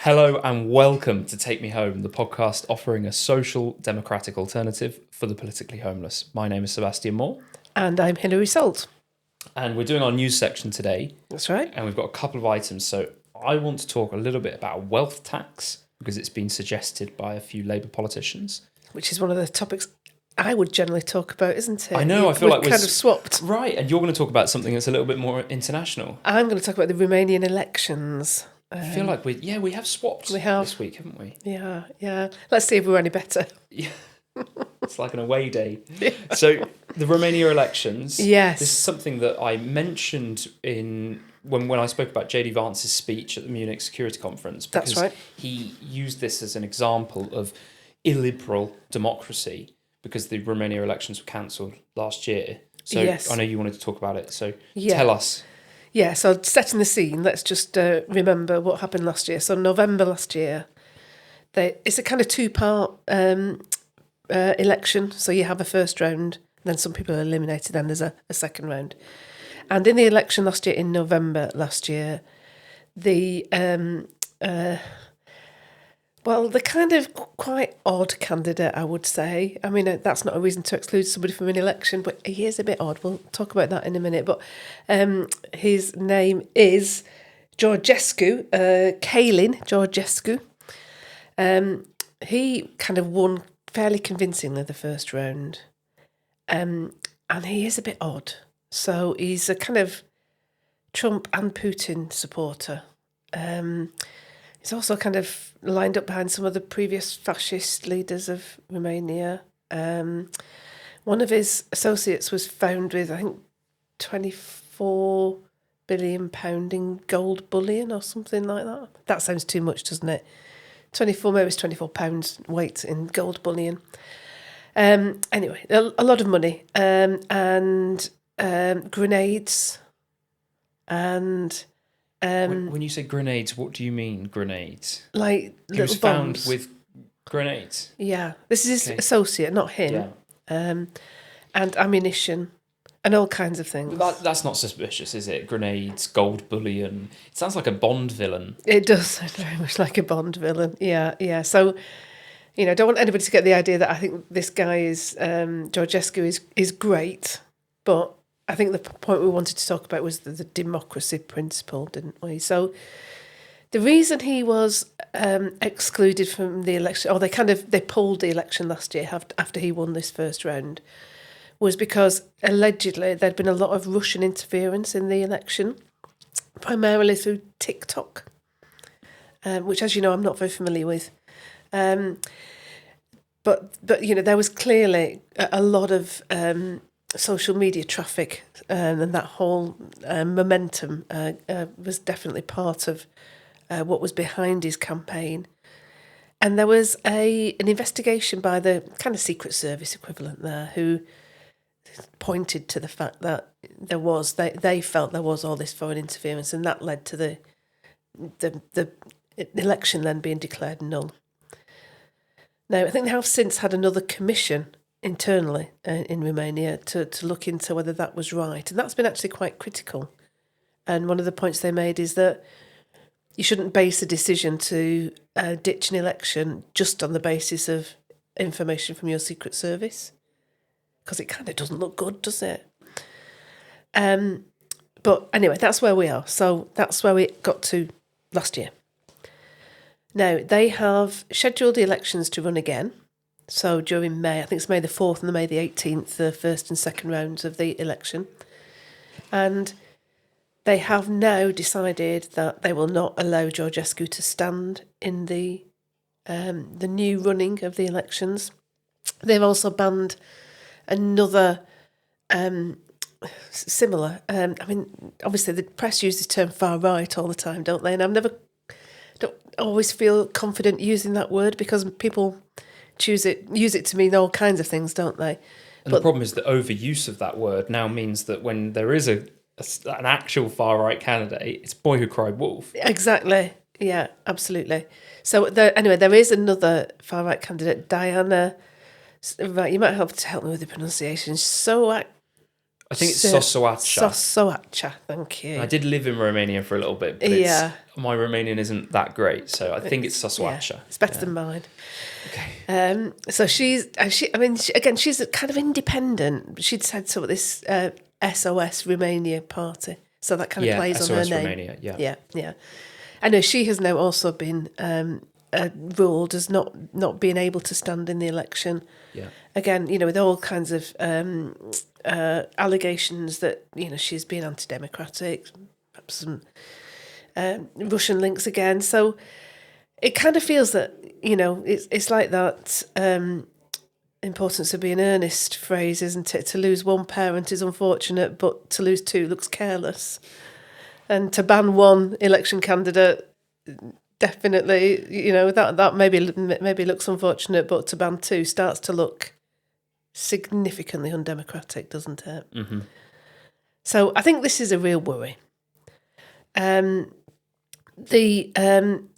Hello and welcome to Take Me Home, the podcast offering a social democratic alternative for the politically homeless. My name is Sebastian Moore. And I'm hilary.salt. And we're doing our news section today. That's right. And we've got a couple of items. So I want to talk a little bit about wealth tax because it's been suggested by a few Labour politicians. Which is one of the topics I would generally talk about, isn't it? I know, I feel like we're kind of swapped. Right, and you're going to talk about something that's a little bit more international. I'm going to talk about the Romanian elections. I feel like we have swapped this week, haven't we? Yeah. Let's see if we're any better. Yeah. It's like an away day. So the Romania elections. Yes. This is something that I mentioned when I spoke about JD Vance's speech at the Munich Security Conference. That's right. He used this as an example of illiberal democracy because the Romania elections were cancelled last year. So yes. I know you wanted to talk about it. So tell us. Yeah, so setting the scene, let's just remember what happened last year. So November last year, it's a kind of two-part election. So you have a first round, then some people are eliminated, then there's a second round. And in the election last year, in November last year, the kind of quite odd candidate, I would say. I mean, that's not a reason to exclude somebody from an election, but he is a bit odd. We'll talk about that in a minute. But his name is Georgescu, Călin Georgescu. He kind of won fairly convincingly the first round. And he is a bit odd. So he's a kind of Trump and Putin supporter. He's also kind of lined up behind some of the previous fascist leaders of Romania. One of his associates was found with, I think, £24 billion in gold bullion or something like that. That sounds too much, doesn't it? Maybe it's £24 weight in gold bullion. Anyway, a lot of money and grenades and... when you say grenades, what do you mean grenades? Like little bombs. He was found with grenades? Yeah. This is his associate, not him. Yeah. And ammunition and all kinds of things. That's not suspicious, is it? Grenades, gold bullion. It sounds like a Bond villain. It does sound very much like a Bond villain. Yeah. So, don't want anybody to get the idea that I think this guy is, Georgescu is great, but I think the point we wanted to talk about was the democracy principle, didn't we? So the reason he was excluded from the election, or they pulled the election last year after he won this first round, was because allegedly there'd been a lot of Russian interference in the election, primarily through TikTok, which, as you know, I'm not very familiar with. But there was clearly a lot of social media traffic, and that whole momentum was definitely part of what was behind his campaign. And there was an investigation by the kind of Secret Service equivalent there who pointed to the fact that they felt there was all this foreign interference, and that led to the election then being declared null. Now, I think they have since had another commission internally in Romania to look into whether that was right. And that's been actually quite critical. And one of the points they made is that you shouldn't base a decision to ditch an election just on the basis of information from your Secret Service, because it kind of doesn't look good, does it? But anyway, that's where we are. So that's where we got to last year. Now, they have scheduled the elections to run again. So during May, I think it's May the 4th and May the 18th, the first and second rounds of the election. And they have now decided that they will not allow Georgescu to stand in the new running of the elections. They've also banned another similar. Obviously the press uses the term far right all the time, don't they? And don't always feel confident using that word because people use it to mean all kinds of things, don't they? And the problem is that overuse of that word now means that when there is an actual far-right candidate, it's boy who cried wolf. Exactly. Yeah, absolutely. So anyway, there is another far-right candidate, Diana. Right, you might have to help me with the pronunciation. I think it's Sosoacha. Sosoacha, thank you. I did live in Romania for a little bit, but my Romanian isn't that great, so I think it's Sosoacha. Yeah, it's better than mine. Okay. So she's a kind of independent. She'd set up this SOS Romania party, so that kind of plays on her SOS name. Romania, Yeah. I know she has now also been ruled as not being able to stand in the election. Yeah. Again, with all kinds of allegations that she's been anti-democratic, perhaps some Russian links again. So it kind of feels that it's like that importance of being earnest phrase, isn't it? To lose one parent is unfortunate, but to lose two looks careless. And to ban one election candidate, definitely, that maybe looks unfortunate, but to ban two starts to look significantly undemocratic, doesn't it? Mm-hmm. So I think this is a real worry.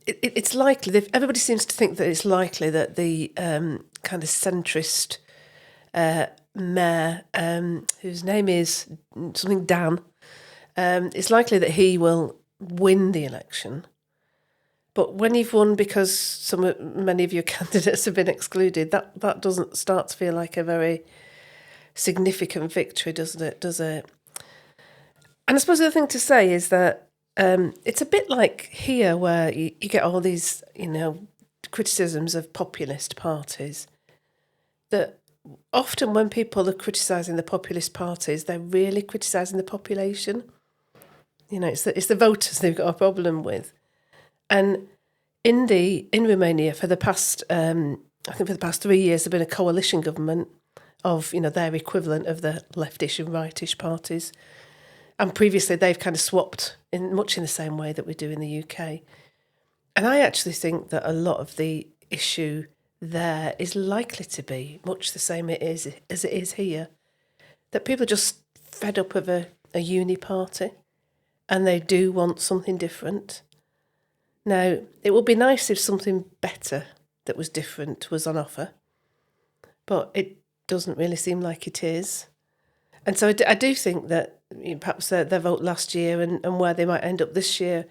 It's likely, everybody seems to think that it's likely that the kind of centrist mayor, whose name is something Dan, it's likely that he will win the election. But when you've won because many of your candidates have been excluded, that doesn't start to feel like a very significant victory, does it? And I suppose the other thing to say is that it's a bit like here where you get all these, criticisms of populist parties, that often when people are criticising the populist parties, they're really criticising the population. It's the voters they've got a problem with. And in Romania, for the past, I think for the past 3 years, there's been a coalition government of, their equivalent of the leftish and rightish parties. And previously, they've kind of swapped much in the same way that we do in the UK. And I actually think that a lot of the issue there is likely to be much the same as it is here. That people are just fed up of a uni party, and they do want something different. Now, it would be nice if something better that was different was on offer, but it doesn't really seem like it is. And so I do think that perhaps their vote last year and where they might end up this year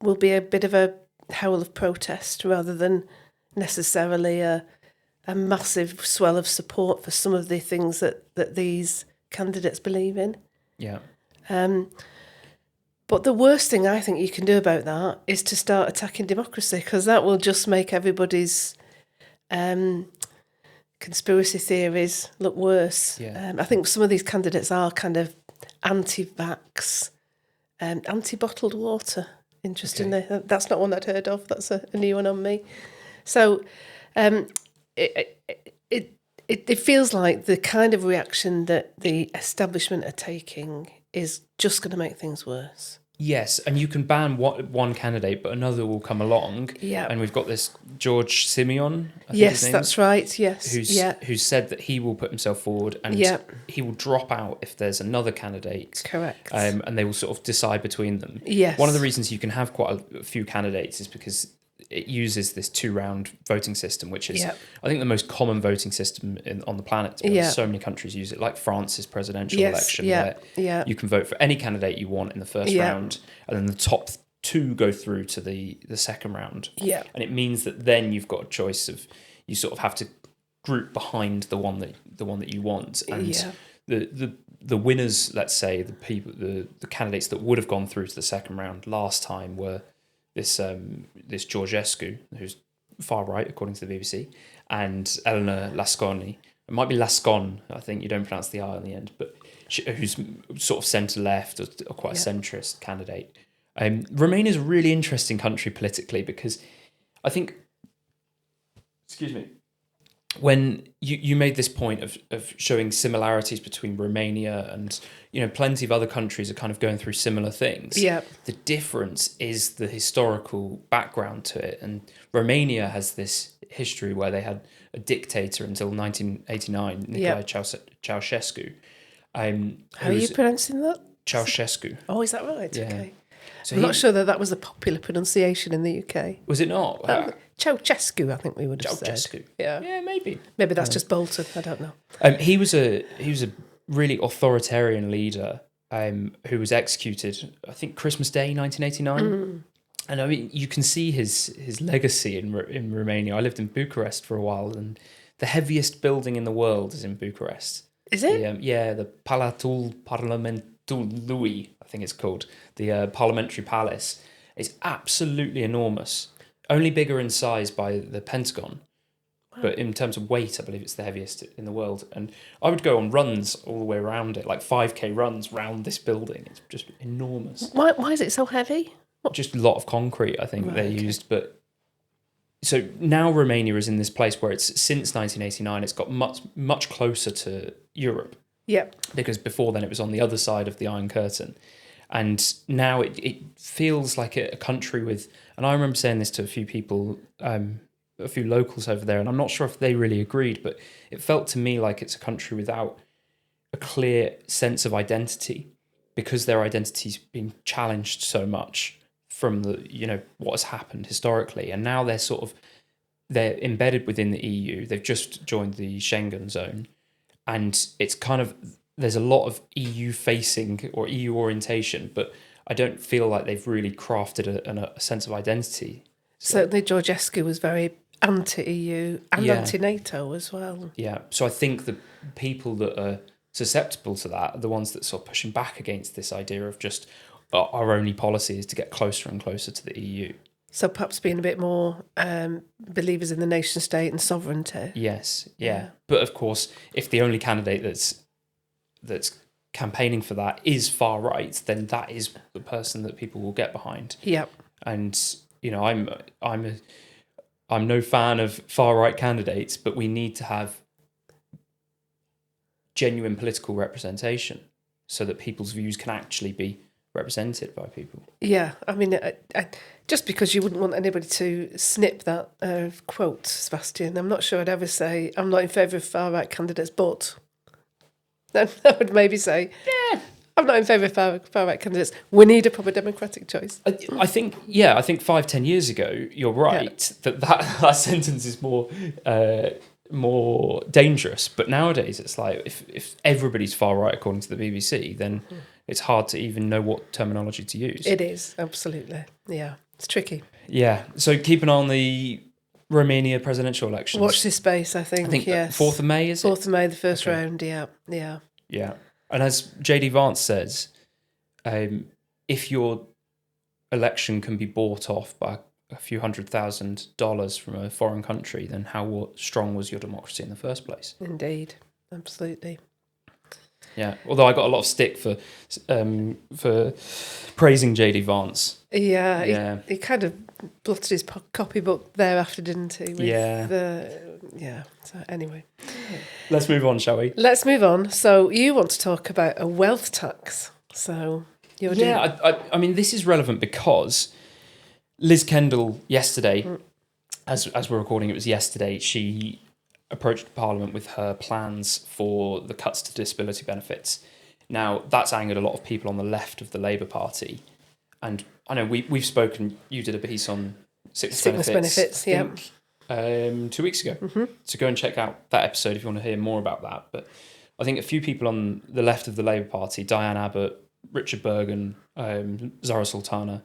will be a bit of a howl of protest rather than necessarily a massive swell of support for some of the things that these candidates believe in. Yeah. But the worst thing I think you can do about that is to start attacking democracy, because that will just make everybody's conspiracy theories look worse. Yeah. I think some of these candidates are kind of anti-vax, anti-bottled water. Interestingly, that's not one I'd heard of. That's a new one on me. So it feels like the kind of reaction that the establishment are taking is just going to make things worse. Yes, and you can ban one candidate, but another will come along. Yeah. And we've got this George Simeon. I think yes, his name that's is, right. Yes. Who's said that he will put himself forward and he will drop out if there's another candidate. Correct. And they will sort of decide between them. Yes. One of the reasons you can have quite a few candidates is because it uses this 2-round voting system, which is, I think, the most common voting system on the planet. So many countries use it, like France's presidential election, where you can vote for any candidate you want in the first round, and then the top 2 go through to the second round. Yeah. And it means that then you've got a choice of, you sort of have to group behind the one that you want. And the winners, let's say, the candidates that would have gone through to the second round last time were this Georgescu, who's far right according to the BBC, and Elena Lasconi. It might be Lascon, I think you don't pronounce the I on the end, but who's sort of centre left or quite a centrist candidate. Romania is a really interesting country politically because I think, when you made this point of showing similarities between Romania and, plenty of other countries are kind of going through similar things. Yeah. The difference is the historical background to it. And Romania has this history where they had a dictator until 1989, Nicolae Ceausescu. How are you pronouncing that? Ceausescu. Oh, is that right? Yeah. Okay. So I'm not sure that was a popular pronunciation in the UK. Was it not? Ceausescu, I think we would have said. Ceausescu. Yeah. Yeah, maybe. Maybe that's just Bolton. I don't know. He was a really authoritarian leader who was executed, I think, Christmas Day, 1989. And I mean, you can see his legacy in Romania. I lived in Bucharest for a while, and the heaviest building in the world is in Bucharest. Is it? The Palatul Parlamentului, I think it's called, the parliamentary palace. It's absolutely enormous. Only bigger in size by the Pentagon. But in terms of weight, I believe it's the heaviest in the world. And I would go on runs all the way around it, like 5K runs round this building. It's just enormous. Why is it so heavy? Just a lot of concrete, I think, they used. But so now Romania is in this place where it's, since 1989, it's got much closer to Europe. Yeah. Because before then it was on the other side of the Iron Curtain. And now it feels like a country with, and I remember saying this to a few people, a few locals over there, and I'm not sure if they really agreed, but it felt to me like it's a country without a clear sense of identity, because their identity's been challenged so much from what has happened historically, and now they're embedded within the EU. They've just joined the Schengen zone, and it's kind of, there's a lot of EU facing or EU orientation, but I don't feel like they've really crafted a sense of identity. Certainly Georgescu was very anti-EU and anti-NATO as well. Yeah, so I think the people that are susceptible to that are the ones that sort of pushing back against this idea of just our only policy is to get closer and closer to the EU. So perhaps being a bit more believers in the nation state and sovereignty. Yes, yeah. But of course, if the only candidate that's campaigning for that is far right, then that is the person that people will get behind. Yeah. And I'm no fan of far right candidates, but we need to have genuine political representation so that people's views can actually be represented by people. Yeah, I mean, just because you wouldn't want anybody to snip that quote, Sebastian, I'm not sure I'd ever say I'm not in favour of far right candidates, but then I would maybe say, yeah, I'm not in favour of far right candidates. We need a proper democratic choice. I think 5-10 years ago, you're right, that sentence is more dangerous. But nowadays, it's like if everybody's far right according to the BBC, then it's hard to even know what terminology to use. It is, absolutely. Yeah, it's tricky. Yeah, so keep an eye on the Romania presidential elections. Watch this space, I think yes. 4th of May, is it? 4th of May, the first round, yeah. Yeah, and as JD Vance says, if your election can be bought off by a few $100,000 from a foreign country, then how strong was your democracy in the first place? Indeed, absolutely. Yeah, although I got a lot of stick for praising JD Vance. Yeah. He kind of blotted his copybook thereafter, didn't he? So anyway. Let's move on, shall we? Let's move on. So you want to talk about a wealth tax. So you're doing... I mean, this is relevant because Liz Kendall yesterday, as we're recording, it was yesterday, she approached Parliament with her plans for the cuts to disability benefits. Now, that's angered a lot of people on the left of the Labour Party. And I know we've spoken, you did a piece on sickness benefits 2 weeks ago. Mm-hmm. So go and check out that episode if you want to hear more about that. But I think a few people on the left of the Labour Party, Diane Abbott, Richard Bergen, Zara Sultana,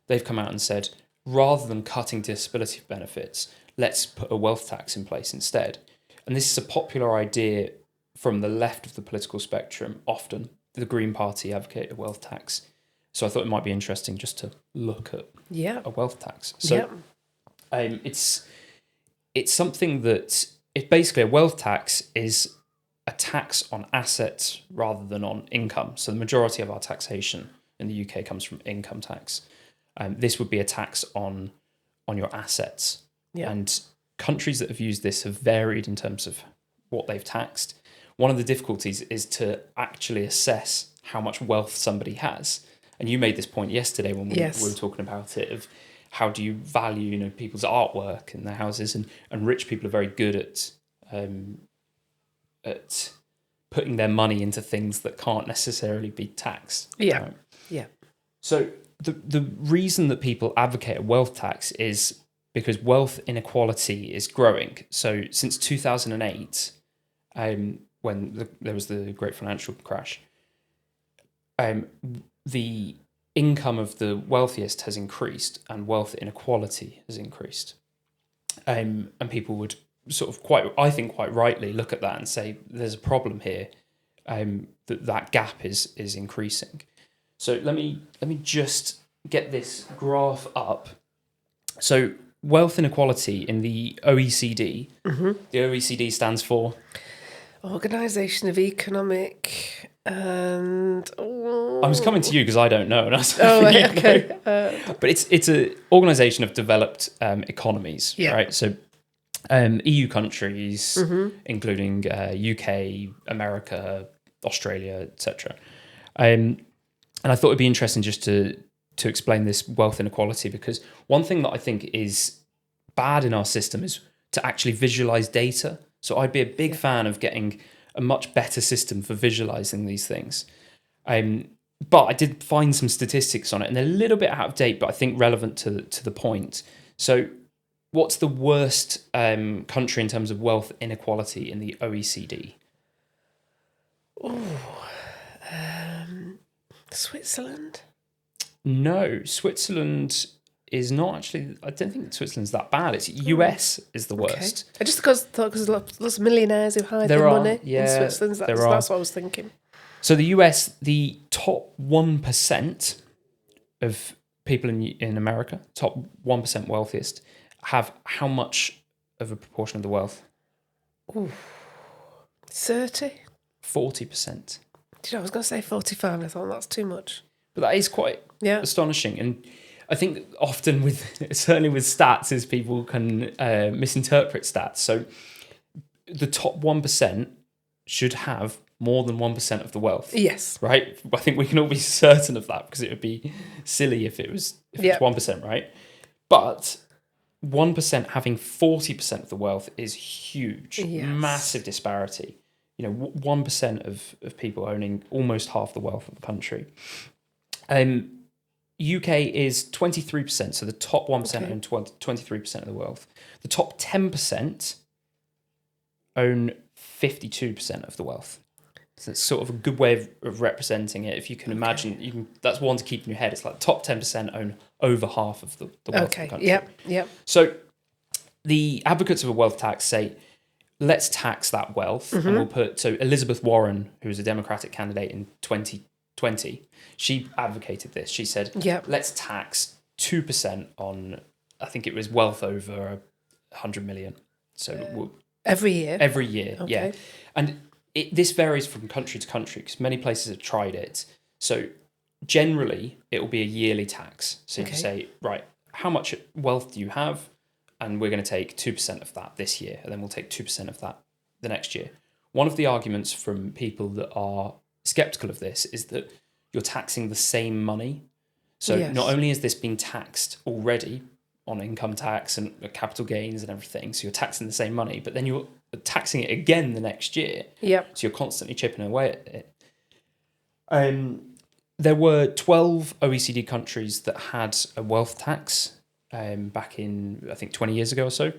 they've come out and said, rather than cutting disability benefits, let's put a wealth tax in place instead. And this is a popular idea from the left of the political spectrum. Often the Green Party advocate a wealth tax. So I thought it might be interesting just to look at a wealth tax. So it's something that, basically a wealth tax is a tax on assets rather than on income. So the majority of our taxation in the UK comes from income tax. This would be a tax on your assets. Yeah. And countries that have used this have varied in terms of what they've taxed. One of the difficulties is to actually assess how much wealth somebody has. And you made this point yesterday when we were talking about it, of how do you value, people's artwork in their houses, and rich people are very good at putting their money into things that can't necessarily be taxed. Yeah. Right? Yeah. So the reason that people advocate a wealth tax is because wealth inequality is growing. So since 2008, when there was the great financial crash, the income of the wealthiest has increased and wealth inequality has increased. And people would sort of quite rightly look at that and say there's a problem here, that gap is increasing. So let me just get this graph up. So wealth inequality in the OECD, the OECD stands for Organisation of Economic and... I was coming to you because I don't know. And I was okay. But it's a organisation of developed economies, right? So EU countries, including UK, America, Australia, etc. And I thought it'd be interesting just to explain this wealth inequality, because one thing that I think is bad in our system is to actually visualize data. So I'd be a big fan of getting a much better system for visualizing these things. But I did find some statistics on it, and they're a little bit out of date, but I think relevant to the point. So what's the worst country in terms of wealth inequality in the OECD? Switzerland? No, Switzerland is not actually. I don't think Switzerland's that bad. It's US is the worst. Okay. I just thought because lots of millionaires who hide their money in Switzerland. That's what I was thinking. So the US, the top 1% of people in America, top 1% wealthiest, have how much of a proportion of the wealth? 30? 40%. I was going to say 45, and I thought that's too much. But that is quite astonishing. And I think often certainly with stats, is people can misinterpret stats. So the top 1% should have more than 1% of the wealth. Yes. Right? I think we can all be certain of that, because it would be silly if it's 1%, right? But 1% having 40% of the wealth is huge. Yes. Massive disparity. 1% of people owning almost half the wealth of the country. UK is 23%, so the top 1% own 23% of the wealth. The top 10% own 52% of the wealth. So it's sort of a good way of representing it. If you can imagine, that's one to keep in your head. It's like top 10% own over half of the wealth of the country. Yep. So the advocates of a wealth tax say, let's tax that wealth. And we'll so Elizabeth Warren, who was a Democratic candidate in 2020, she advocated this. She said, let's tax 2% on, I think it was wealth over 100 million. So every year? Every year, yeah. And this varies from country to country, because many places have tried it. So generally, it will be a yearly tax. So you say, right, how much wealth do you have? And we're going to take 2% of that this year, and then we'll take 2% of that the next year. One of the arguments from people that are skeptical of this is that you're taxing the same money. So not only is this being taxed already on income tax and capital gains and everything, so you're taxing the same money, but then you're taxing it again the next year. Yep. So you're constantly chipping away at it. There were 12 OECD countries that had a wealth tax back in, I think, 20 years ago or so.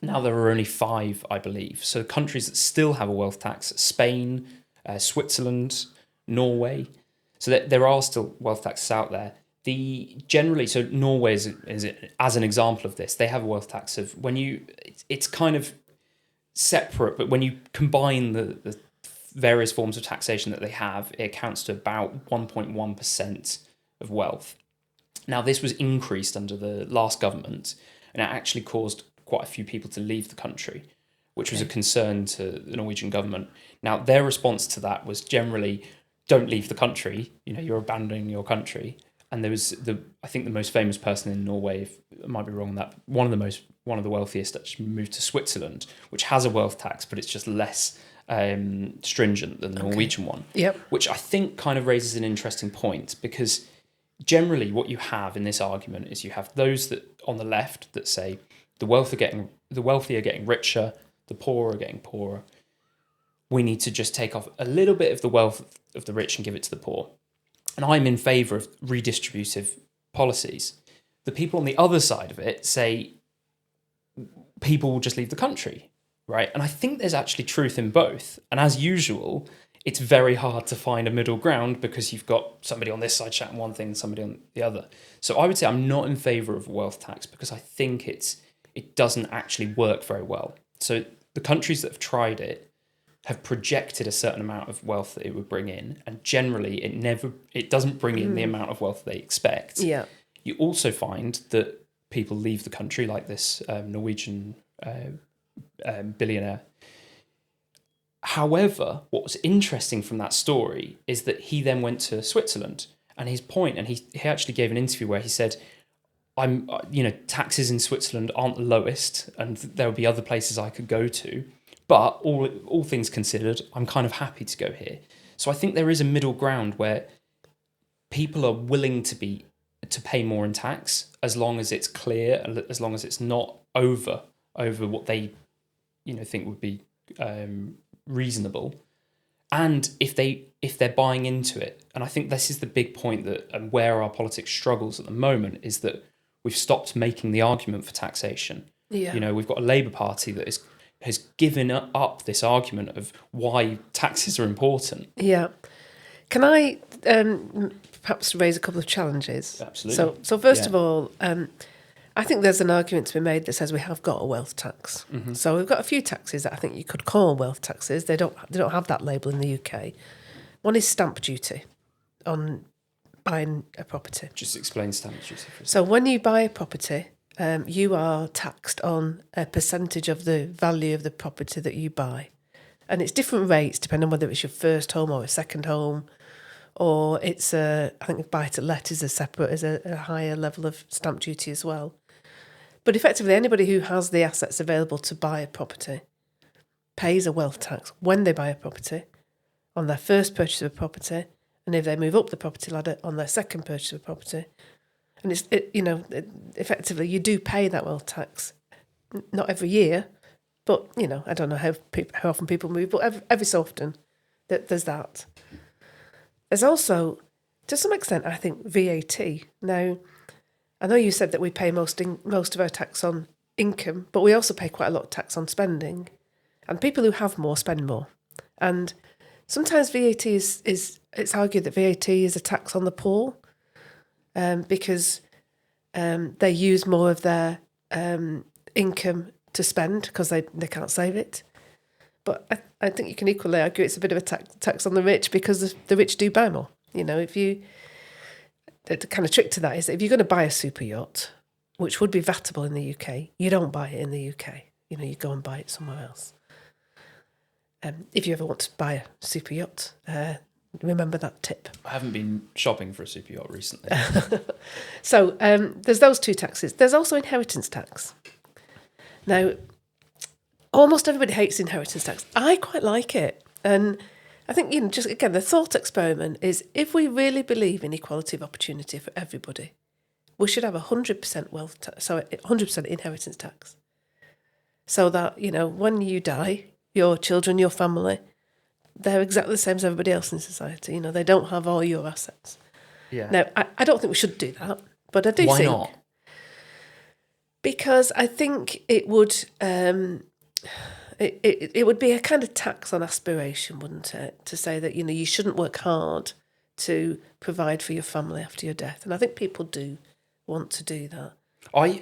Now there are only 5, I believe. So countries that still have a wealth tax: Spain, Switzerland, Norway. So there are still wealth taxes out there. So Norway is as an example of this. They have a wealth tax of it's kind of separate, but when you combine the various forms of taxation that they have, it accounts to about 1.1% of wealth. Now, this was increased under the last government, and it actually caused quite a few people to leave the country, which was a concern to the Norwegian government. Now, their response to that was generally, don't leave the country, you're abandoning your country. And there was I think the most famous person in Norway, if I might be wrong on that, one of the wealthiest actually moved to Switzerland, which has a wealth tax, but it's just less stringent than the Norwegian one. Yep. Which I think kind of raises an interesting point, because generally what you have in this argument is you have those that on the left that say the wealthy are getting richer, the poor are getting poorer. We need to just take off a little bit of the wealth of the rich and give it to the poor. And I'm in favour of redistributive policies. The people on the other side of it say people will just leave the country. right? And I think there's actually truth in both. And as usual, it's very hard to find a middle ground because you've got somebody on this side shouting one thing and somebody on the other. So I would say I'm not in favour of wealth tax because I think it doesn't actually work very well. So the countries that have tried it have projected a certain amount of wealth that it would bring in, and generally it doesn't bring in the amount of wealth they expect. Yeah. You also find that people leave the country, like this Norwegian billionaire. However, what was interesting from that story is that he then went to Switzerland, and his point, and he actually gave an interview where he said, taxes in Switzerland aren't the lowest, and there will be other places I could go to. But all things considered, I'm kind of happy to go here. So I think there is a middle ground where people are willing to pay more in tax as long as it's clear, as long as it's not over what they think would be reasonable. And if they're buying into it, and I think this is the big point and where our politics struggles at the moment, is that we've stopped making the argument for taxation. Yeah. We've got a Labour Party that has given up this argument of why taxes are important. Yeah. Can I perhaps raise a couple of challenges? Absolutely. So first of all, I think there's an argument to be made that says we have got a wealth tax. Mm-hmm. So we've got a few taxes that I think you could call wealth taxes. They don't have that label in the UK. One is stamp duty on buying a property. Just explain stamp duty for us. So when you buy a property, you are taxed on a percentage of the value of the property that you buy. And it's different rates depending on whether it's your first home or a second home, or it's I think buy-to-let is a higher level of stamp duty as well. But effectively, anybody who has the assets available to buy a property pays a wealth tax when they buy a property, on their first purchase of a property, and if they move up the property ladder, on their second purchase of a property. And effectively, you do pay that wealth tax, not every year, but I don't know how often people move, but every so often, there's that. There's also, to some extent, I think VAT. Now, I know you said that we pay most of our tax on income, but we also pay quite a lot of tax on spending, and people who have more spend more. And sometimes VAT it's argued that VAT is a tax on the poor. Because they use more of their income to spend because they can't save it. But I think you can equally argue it's a bit of a tax on the rich because the rich do buy more. The kind of trick to that is that if you're going to buy a super yacht, which would be VATable in the UK, you don't buy it in the UK. You go and buy it somewhere else. If you ever want to buy a super yacht, remember that tip. I haven't been shopping for a super yacht recently. So there's those two taxes. There's also inheritance tax. Now, almost everybody hates inheritance tax. I quite like it. And I think, just again, the thought experiment is if we really believe in equality of opportunity for everybody, we should have 100% 100% inheritance tax. So that, when you die, your children, your family, they're exactly the same as everybody else in society. They don't have all your assets. Yeah. Now, I don't think we should do that, but I do think... Why not? Because I think it would... It would be a kind of tax on aspiration, wouldn't it? To say that, you shouldn't work hard to provide for your family after your death. And I think people do want to do that. I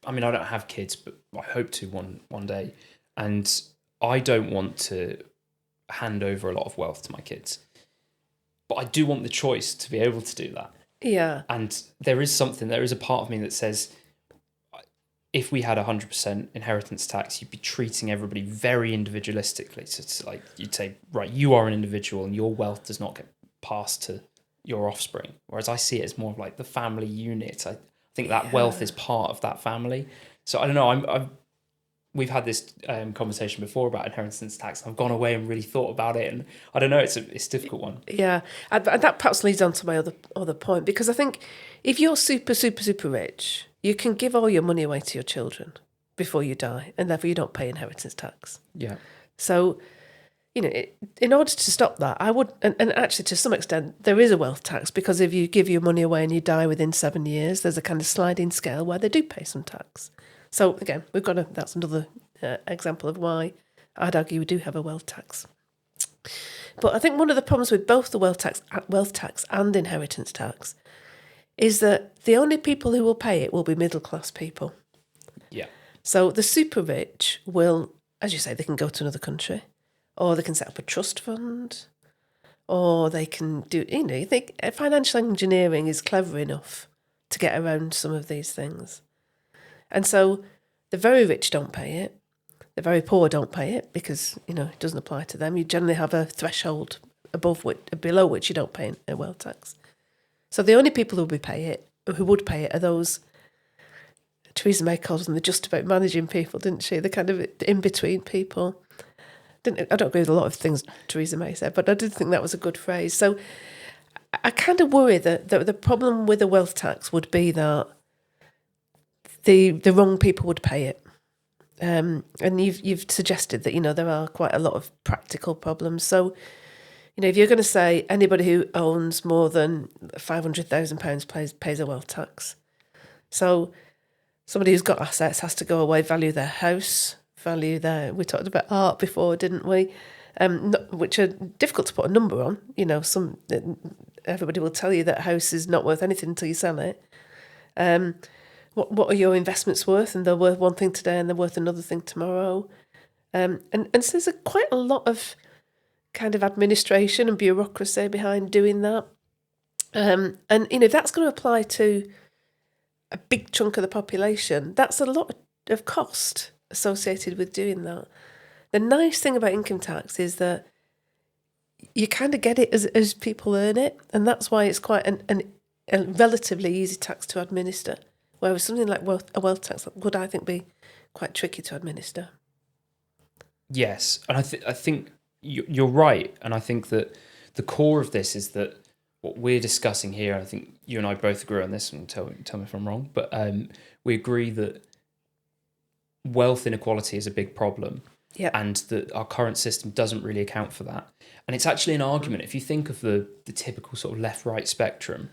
don't have kids, but I hope to one day. And I don't want to hand over a lot of wealth to my kids. But I do want the choice to be able to do that. Yeah. And there is a part of me that says, if we had 100% inheritance tax, you'd be treating everybody very individualistically. So it's like you'd say, right, you are an individual and your wealth does not get passed to your offspring. Whereas I see it as more of like the family unit. I think that wealth is part of that family. So I don't know. We've had this conversation before about inheritance tax. I've gone away and really thought about it, and I don't know. It's a difficult one. Yeah, and that perhaps leads on to my other point, because I think if you're super, super, super rich, you can give all your money away to your children before you die, and therefore you don't pay inheritance tax. Yeah. So, in order to stop that, I would, and actually to some extent, there is a wealth tax, because if you give your money away and you die within 7 years, there's a kind of sliding scale where they do pay some tax. So again, that's another example of why I'd argue we do have a wealth tax. But I think one of the problems with both the wealth tax and inheritance tax is that the only people who will pay it will be middle class people. Yeah. So the super rich will, as you say, they can go to another country, or they can set up a trust fund, or they can do, you think financial engineering is clever enough to get around some of these things. And so the very rich don't pay it. The very poor don't pay it because, it doesn't apply to them. You generally have a threshold below which you don't pay a wealth tax. So the only people who would pay it are those, Theresa May calls them the just about managing people, didn't she? The kind of in-between people. I don't agree with a lot of things Theresa May said, but I did think that was a good phrase. So I kind of worry that the problem with the wealth tax would be that the wrong people would pay it. And you've suggested that, there are quite a lot of practical problems. So, if you're going to say anybody who owns more than £500,000 pays a wealth tax. So somebody who's got assets has to go away, value their house, we talked about art before, didn't we? Which are difficult to put a number on. Everybody will tell you that a house is not worth anything until you sell it. What are your investments worth? And they're worth one thing today and they're worth another thing tomorrow. And so there's quite a lot of kind of administration and bureaucracy behind doing that. And if that's going to apply to a big chunk of the population, that's a lot of cost associated with doing that. The nice thing about income tax is that you kind of get it as people earn it, and that's why it's quite a relatively easy tax to administer. Whereas something like a wealth tax would, I think, be quite tricky to administer. Yes, and I think you're right, and I think that the core of this is that what we're discussing here, I think you and I both agree on this, and tell me if I'm wrong, but we agree that wealth inequality is a big problem, and that our current system doesn't really account for that. And it's actually an argument, if you think of the typical sort of left-right spectrum,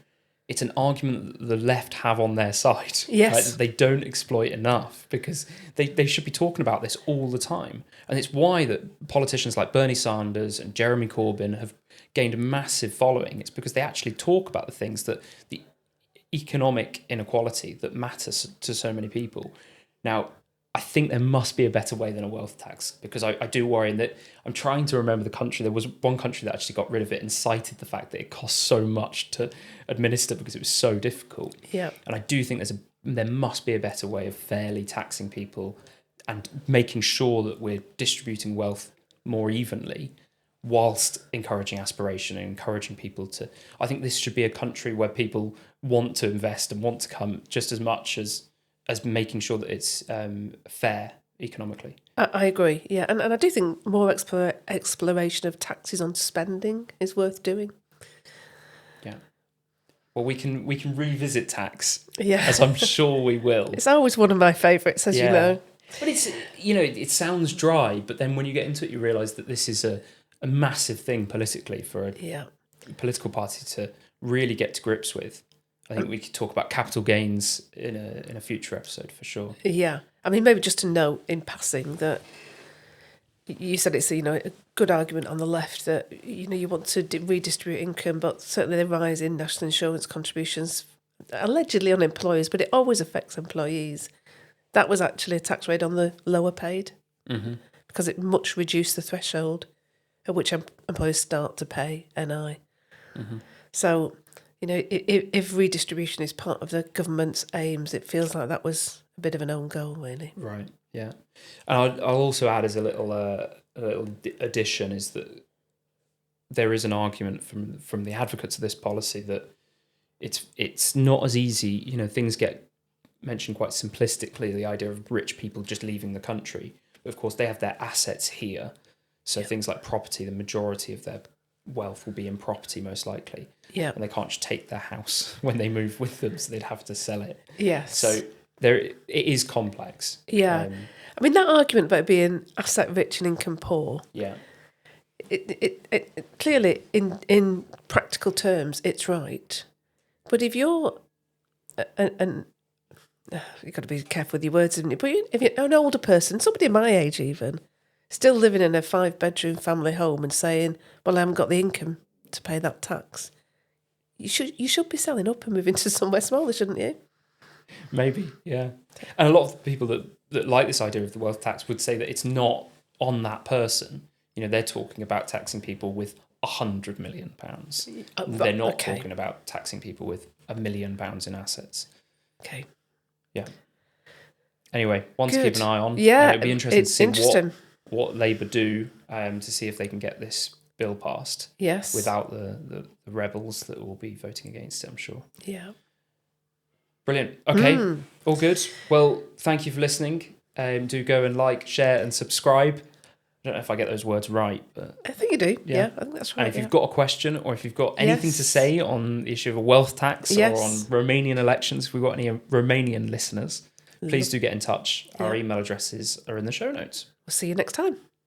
it's an argument that the left have on their side. Yes. Right? They don't exploit enough because they should be talking about this all the time. And it's why that politicians like Bernie Sanders and Jeremy Corbyn have gained a massive following. It's because they actually talk about the things that the economic inequality that matters to so many people. Now, I think there must be a better way than a wealth tax, because I do worry that I'm trying to remember the country. There was one country that actually got rid of it and cited the fact that it cost so much to administer because it was so difficult. Yeah. And I do think there must be a better way of fairly taxing people and making sure that we're distributing wealth more evenly whilst encouraging aspiration and encouraging people to... I think this should be a country where people want to invest and want to come just as much as making sure that it's fair economically. I agree, yeah. And I do think more exploration of taxes on spending is worth doing. Yeah. Well, we can revisit tax, yeah, as I'm sure we will. It's always one of my favourites, as you know. But it's, it sounds dry, but then when you get into it, you realise that this is a massive thing politically for a political party to really get to grips with. I think we could talk about capital gains in a future episode for sure. Yeah. I mean, maybe just to note in passing that you said it's a good argument on the left that you want to redistribute income, but certainly the rise in national insurance contributions allegedly on employers, but it always affects employees. That was actually a tax rate on the lower paid, because it much reduced the threshold at which employers start to pay NI. So, if redistribution is part of the government's aims, it feels like that was a bit of an own goal, really. Right. Yeah. And I'll also add as a little addition is that there is an argument from the advocates of this policy that it's not as easy. Things get mentioned quite simplistically, the idea of rich people just leaving the country. But of course, they have their assets here. So things like property, the majority of their wealth will be in property most likely. Yeah. And they can't just take their house when they move with them, so they'd have to sell it. Yes. So it is complex. Yeah. I mean, that argument about being asset rich and income poor. Yeah. It clearly, in practical terms, it's right. But if you're you've got to be careful with your words, haven't you? But if you're an older person, somebody my age even, still living in a 5-bedroom family home and saying, well, I haven't got the income to pay that tax, you should be selling up and moving to somewhere smaller, shouldn't you? Maybe, yeah. And a lot of the people that like this idea of the wealth tax would say that it's not on that person. You know, they're talking about taxing people with £100 million. They're not talking about taxing people with £1 million in assets. Okay. Yeah. Anyway, one to keep an eye on. Yeah, it'd be interesting to see what Labour do to see if they can get this bill passed. Yes. Without the rebels that will be voting against it, I'm sure. Yeah. Brilliant. Okay, all good. Well, thank you for listening. Do go and like, share, and subscribe. I don't know if I get those words right, but I think you do. Yeah, I think that's right. And if you've got a question or if you've got anything to say on the issue of a wealth tax or on Romanian elections, if we've got any Romanian listeners, please do get in touch. Our email addresses are in the show notes. We'll see you next time.